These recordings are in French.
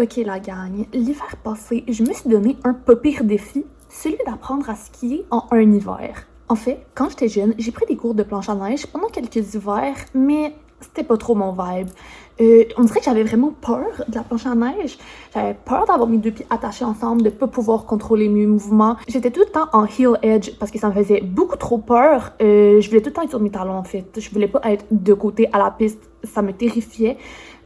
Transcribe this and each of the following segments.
Ok la gang, l'hiver passé, je me suis donné un pas pire défi, celui d'apprendre à skier en un hiver. En fait, quand j'étais jeune, j'ai pris des cours de planche à neige pendant quelques hivers, mais c'était pas trop mon vibe. On dirait que j'avais vraiment peur de la planche à neige. J'avais peur d'avoir mes deux pieds attachés ensemble, de pas pouvoir contrôler mes mouvements. J'étais tout le temps en heel edge parce que ça me faisait beaucoup trop peur. Je voulais tout le temps être sur mes talons en fait. Je voulais pas être de côté à la piste, ça me terrifiait.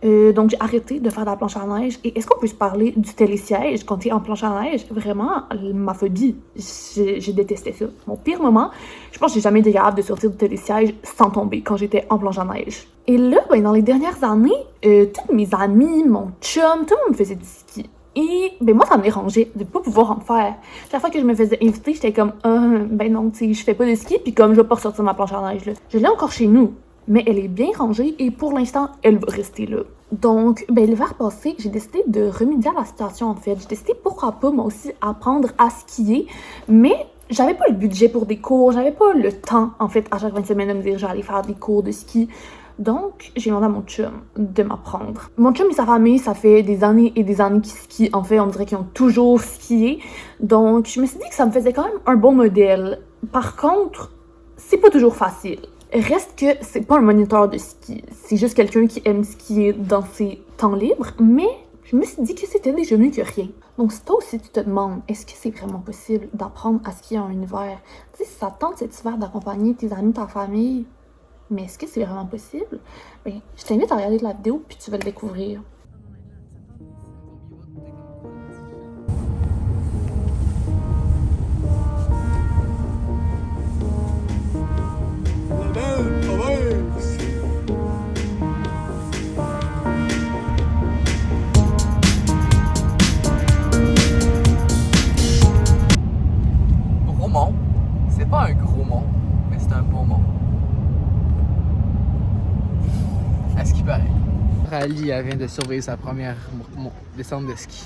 Donc j'ai arrêté de faire de la planche à neige. Et est-ce qu'on peut se parler du télésiège quand t'es en planche à neige? Vraiment, ma phobie. J'ai détesté ça. Mon pire moment, je pense que j'ai jamais été capable de sortir du télésiège sans tomber quand j'étais en planche à neige. Et là, ben, dans les dernières années, tous mes amis, mon chum, tout le monde faisait du ski. Et ben moi, ça me dérangeait de pas pouvoir en faire. Chaque fois que je me faisais inviter, j'étais comme ben non, tu sais, je fais pas de ski, puis comme je vais pas ressortir ma planche à neige là. Je l'ai encore chez nous, mais elle est bien rangée et pour l'instant, elle va rester là. Donc, ben l'hiver passé, j'ai décidé de remédier à la situation en fait. J'ai décidé pourquoi pas moi aussi apprendre à skier, mais j'avais pas le budget pour des cours, j'avais pas le temps en fait à chaque fin de semaine de me dire j'allais faire des cours de ski. Donc, j'ai demandé à mon chum de m'apprendre. Mon chum et sa famille, ça fait des années et des années qu'ils skient. En fait, on dirait qu'ils ont toujours skié. Donc, je me suis dit que ça me faisait quand même un bon modèle. Par contre, c'est pas toujours facile. Reste que c'est pas un moniteur de ski. C'est juste quelqu'un qui aime skier dans ses temps libres. Mais je me suis dit que c'était déjà mieux que rien. Donc, si toi aussi tu te demandes, est-ce que c'est vraiment possible d'apprendre à skier en hiver? Tu sais, si ça te tente cet hiver d'accompagner tes amis, ta famille, mais est-ce que c'est vraiment possible? Ben, je t'invite à regarder la vidéo puis tu vas le découvrir. Bromont, c'est pas un gros mont, mais c'est un beau mont. À ce qui paraît. Rally, elle vient de surveiller sa première descente de ski.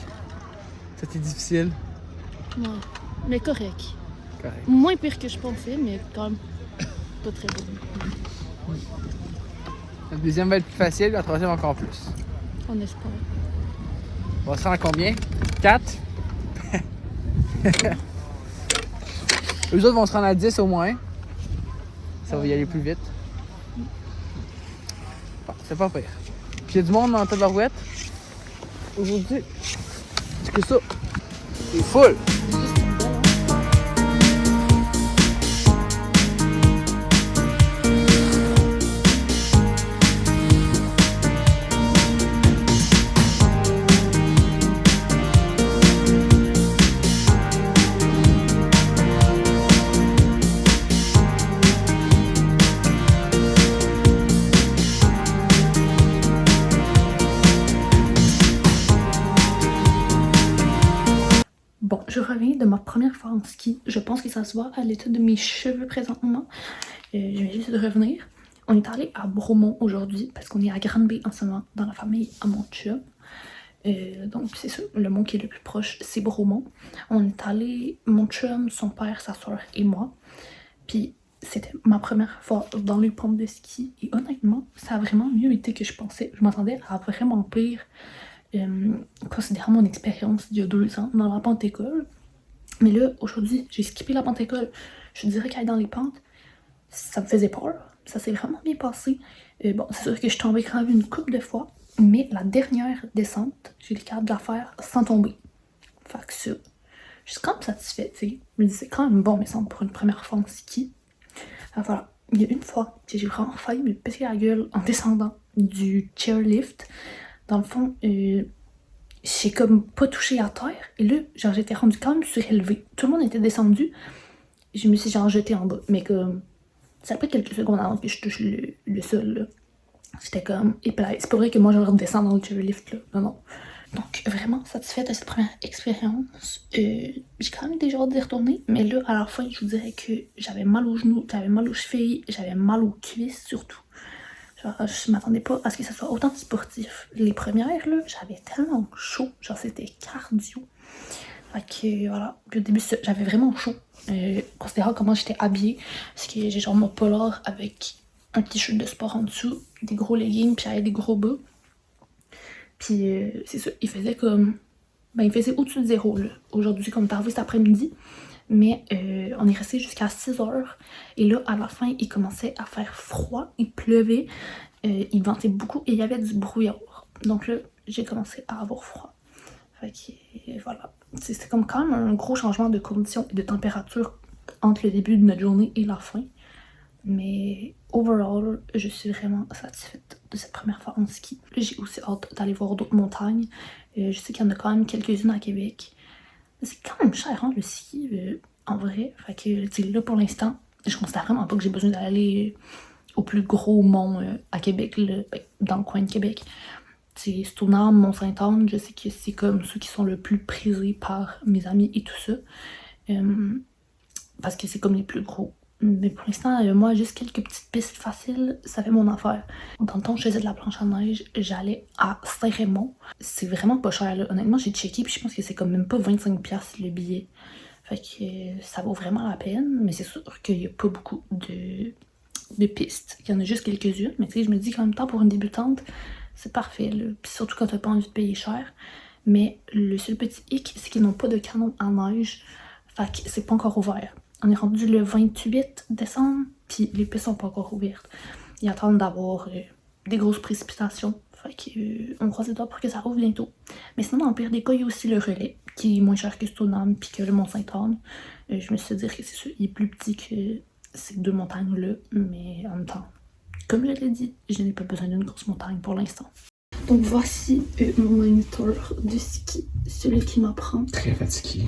C'était difficile? Ouais, mais correct. Correct. Moins pire que je pensais, mais quand même pas très bon. La deuxième va être plus facile, la troisième encore plus. On espère. On va se rendre à combien? 4? Eux autres vont se rendre à 10 au moins. Ça va y aller plus vite. Bon, c'est pas pire. Puis il y a du monde dans ta rouette. Aujourd'hui, c'est que ça. C'est full. Bon, je reviens de ma première fois en ski. Je pense que ça se voit à l'état de mes cheveux présentement. Je viens juste de revenir. On est allé à Bromont aujourd'hui parce qu'on est à Granby en ce moment dans la famille à mon chum. Donc c'est ça, le mont qui est le plus proche, c'est Bromont. On est allé, mon chum, son père, sa soeur et moi. Puis c'était ma première fois dans les pompes de ski. Et honnêtement, ça a vraiment mieux été que je pensais. Je m'attendais à vraiment pire. Considérant mon expérience d'il y a 2 ans dans la pente-école. Mais là, aujourd'hui, j'ai skippé la pente-école. Je dirais qu'aller dans les pentes, ça me faisait peur. Ça s'est vraiment bien passé. Bon, c'est sûr que je suis tombée quand même une couple de fois, mais la dernière descente, j'ai été capable de la faire sans tomber. Fait que ça, je suis quand même satisfaite, tu sais. Je me dis, c'est quand même bon, mais ça pour une première fois en ski. Alors voilà, il y a une fois que j'ai vraiment failli me péter la gueule en descendant du chairlift. Dans le fond, j'ai comme pas touché à terre. Et là, genre, j'étais rendue quand même surélevée. Tout le monde était descendu. Je me suis genre jetée en bas. Mais comme, ça a pris quelques secondes avant que je touche le sol, là. J'étais comme, et puis c'est pas vrai que moi, je redescends dans le chairlift, là. Non, non. Donc, vraiment satisfaite de cette première expérience. J'ai quand même déjà hâte d'y retourner. Mais là, à la fin, je vous dirais que j'avais mal aux genoux, j'avais mal aux chevilles, j'avais mal aux cuisses surtout. Genre, je m'attendais pas à ce que ça soit autant sportif. Les premières, là, j'avais tellement chaud. Genre, c'était cardio. Fait que, voilà. Puis au début, j'avais vraiment chaud. Considérant comment j'étais habillée. Parce que j'ai genre mon polar avec un t-shirt de sport en dessous, des gros leggings, puis j'avais des gros bas. Puis c'est ça, il faisait comme... Ben, il faisait au-dessus de 0, là. Aujourd'hui, comme t'as arrivé cet après-midi. Mais on est resté jusqu'à 6 heures. Et là, à la fin, il commençait à faire froid, il pleuvait, il ventait beaucoup et il y avait du brouillard. Donc là, j'ai commencé à avoir froid. Fait que voilà. C'était comme quand même un gros changement de conditions et de température entre le début de notre journée et la fin. Mais overall, je suis vraiment satisfaite de cette première fois en ski. Là, j'ai aussi hâte d'aller voir d'autres montagnes. Je sais qu'il y en a quand même quelques-unes à Québec. C'est quand même cher, hein, le ski, en vrai. Fait que, tu sais, là, pour l'instant, je considère vraiment pas que j'ai besoin d'aller au plus gros mont à Québec, là, ben, dans le coin de Québec. C'est Stoneham, Mont-Saint-Anne, je sais que c'est comme ceux qui sont le plus prisés par mes amis et tout ça. Parce que c'est comme les plus gros. Mais pour l'instant, moi, juste quelques petites pistes faciles, ça fait mon affaire. Dans le temps, je faisais de la planche à neige, j'allais à Saint-Raymond. C'est vraiment pas cher, là. Honnêtement, j'ai checké, puis je pense que c'est comme même pas 25$ le billet. Fait que ça vaut vraiment la peine, mais c'est sûr qu'il y a pas beaucoup de pistes. Il y en a juste quelques-unes, mais tu sais, je me dis qu'en même temps, pour une débutante, c'est parfait, là. Puis surtout quand t'as pas envie de payer cher. Mais le seul petit hic, c'est qu'ils n'ont pas de canon à neige. Fait que c'est pas encore ouvert. On est rendu le 28 décembre, puis les pistes sont pas encore ouvertes. Ils attendent d'avoir des grosses précipitations. Fait que, on croise les doigts pour que ça rouvre bientôt. Mais sinon, dans le pire des cas, il y a aussi le relais, qui est moins cher que Stoneham, puis que le Mont-Saint-Anne. Je me suis dit que c'est sûr, il est plus petit que ces deux montagnes-là, mais en même temps, comme je l'ai dit, je n'ai pas besoin d'une grosse montagne pour l'instant. Donc voici mon moniteur de ski, celui qui m'apprend. Très fatigué.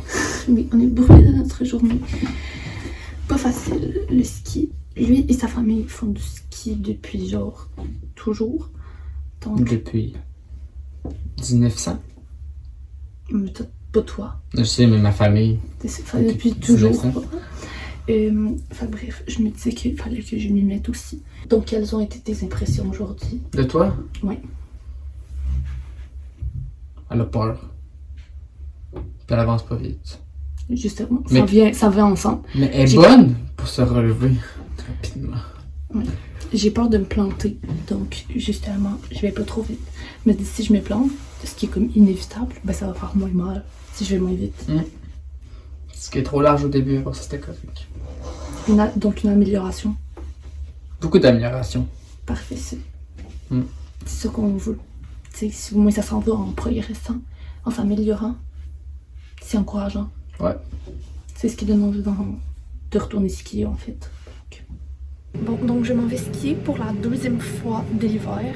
Oui, on est brûlé de notre journée. Pas facile, le ski. Lui et sa famille font du ski depuis genre toujours. Donc... Depuis 1900? Mais pas toi. Je sais, mais ma famille. Depuis toujours. Enfin bref, je me disais qu'il fallait que je m'y mette aussi. Donc quelles ont été tes impressions aujourd'hui? De toi? Oui. Elle a peur. Puis elle avance pas vite. Justement, Mais... ça vient ensemble. Mais elle est bonne pour se relever rapidement. Ouais. J'ai peur de me planter, donc justement, je vais pas trop vite. Mais si je me plante, ce qui est comme inévitable, ben ça va faire moins mal si je vais moins vite. Ce qui est trop large au début, après ça c'était correct. Donc une amélioration. Beaucoup d'amélioration. Parfait, c'est ça qu'on veut. T'sais, si au moins ça s'en va en progressant, en s'améliorant, c'est encourageant. Ouais. C'est ce qui donne envie de retourner skier en fait. Bon, donc je m'en vais skier pour la deuxième fois de l'hiver.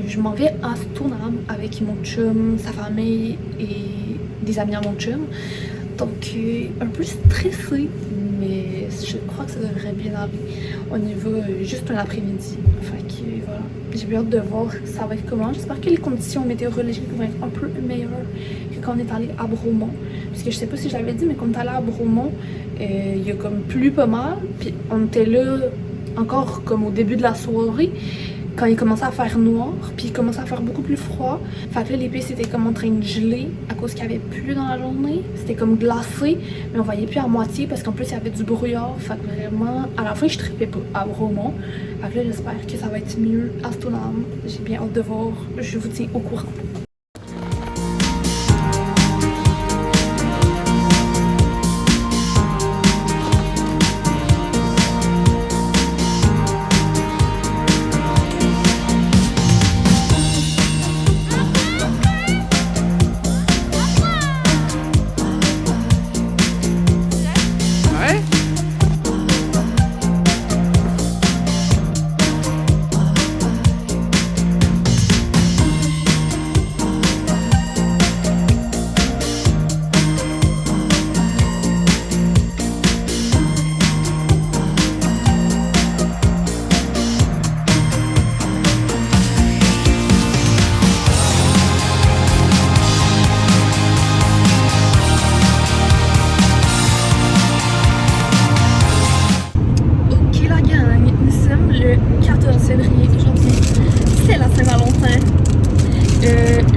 Je m'en vais à Stoneham avec mon chum, sa famille et des amis à mon chum. Donc un peu stressée, mais je crois que ça devrait bien aller. On y va juste un après-midi. Fait que voilà. J'ai bien hâte de voir ça va être comment. J'espère que les conditions météorologiques vont être un peu meilleures que quand on est allé à Bromont. Parce que je sais pas si je l'avais dit, mais quand on est allé à Bromont, il y a comme plu pas mal. Puis on était là encore comme au début de la soirée, quand il commençait à faire noir, puis il commençait à faire beaucoup plus froid. Fait que là, les pistes étaient comme en train de geler à cause qu'il y avait plu dans la journée. C'était comme glacé, mais on voyait plus à moitié parce qu'en plus, il y avait du brouillard. Fait que vraiment, à la fin, je trippais pas à Bromont. Fait que là, j'espère que ça va être mieux à Stoneham. J'ai bien hâte de voir. Je vous tiens au courant.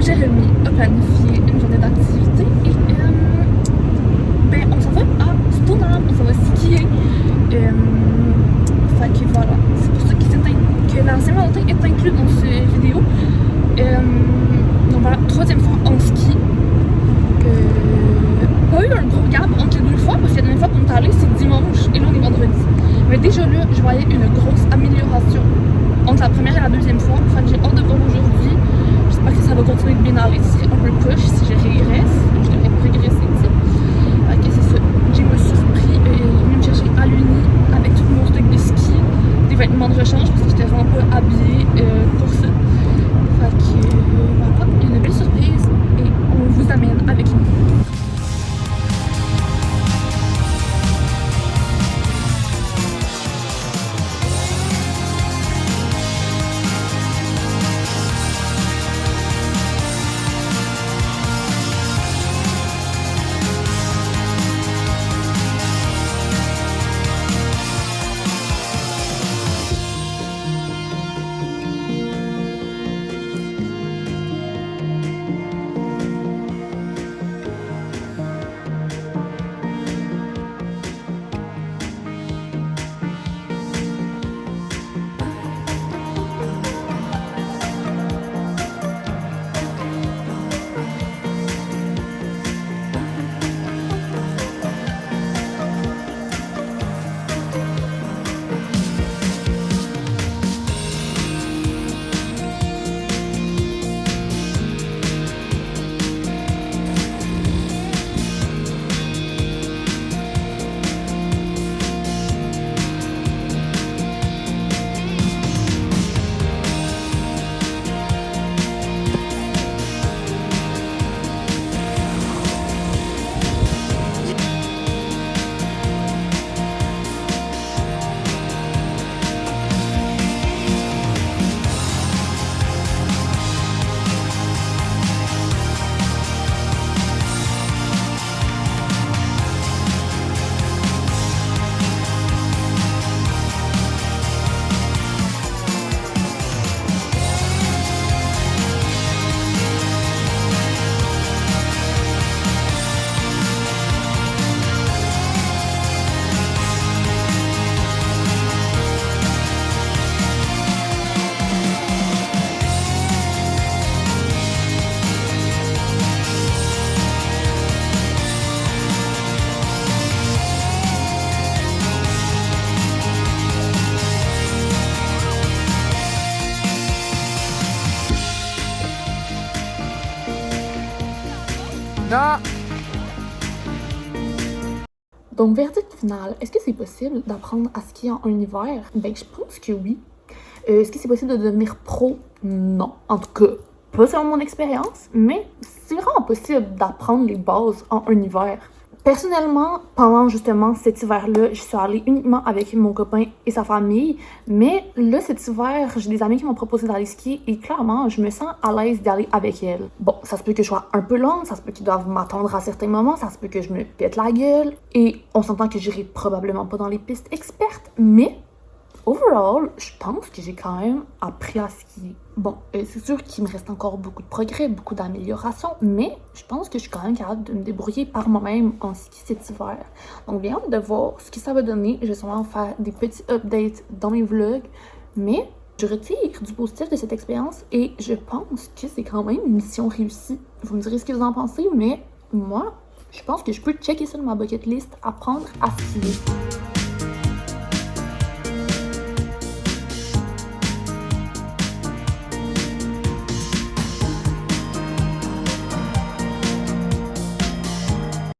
Jérémy a planifié une journée d'activité et on s'en va à Stoneham, on s'en va skier. Fait que voilà, c'est pour ça que la Saint-Valentin est inclus dans cette vidéo. Donc voilà, troisième fois en ski. Pas eu un gros gap entre les deux fois parce que la dernière fois qu'on est allé c'est dimanche et là on est vendredi. Mais déjà là, je voyais une grosse amélioration entre la première et la deuxième fois. Fait que j'ai hâte de voir aujourd'hui. J'espère que ça va continuer de bien aller. Ce serait un peu push si je régresse. Je devrais progresser, tu sais. Fait que c'est ça. J'ai me surpris venu me chercher à l'Uni avec tout mon stock de ski, des vêtements de rechange parce que j'étais vraiment pas habillée pour ça. Fait que voilà, il y a une belle surprise et on vous amène avec nous. Non! Donc, verdict final, est-ce que c'est possible d'apprendre à skier en un hiver? Ben, je pense que oui. Est-ce que c'est possible de devenir pro? Non. En tout cas, pas selon mon expérience, mais c'est vraiment possible d'apprendre les bases en un hiver. Personnellement, pendant justement cet hiver-là, je suis allée uniquement avec mon copain et sa famille. Mais là, cet hiver, j'ai des amis qui m'ont proposé d'aller skier et clairement, je me sens à l'aise d'aller avec elles. Bon, ça se peut que je sois un peu longue, ça se peut qu'ils doivent m'attendre à certains moments, ça se peut que je me pète la gueule. Et on s'entend que j'irai probablement pas dans les pistes expertes, mais overall, je pense que j'ai quand même appris à skier. Bon, c'est sûr qu'il me reste encore beaucoup de progrès, beaucoup d'améliorations, mais je pense que je suis quand même capable de me débrouiller par moi-même en ski cet hiver. Donc, bien hâte de voir ce que ça va donner. Je vais sûrement faire des petits updates dans mes vlogs, mais je retire du positif de cette expérience et je pense que c'est quand même une mission réussie. Vous me direz ce que vous en pensez, mais moi, je pense que je peux checker ça de ma bucket list, apprendre à skier.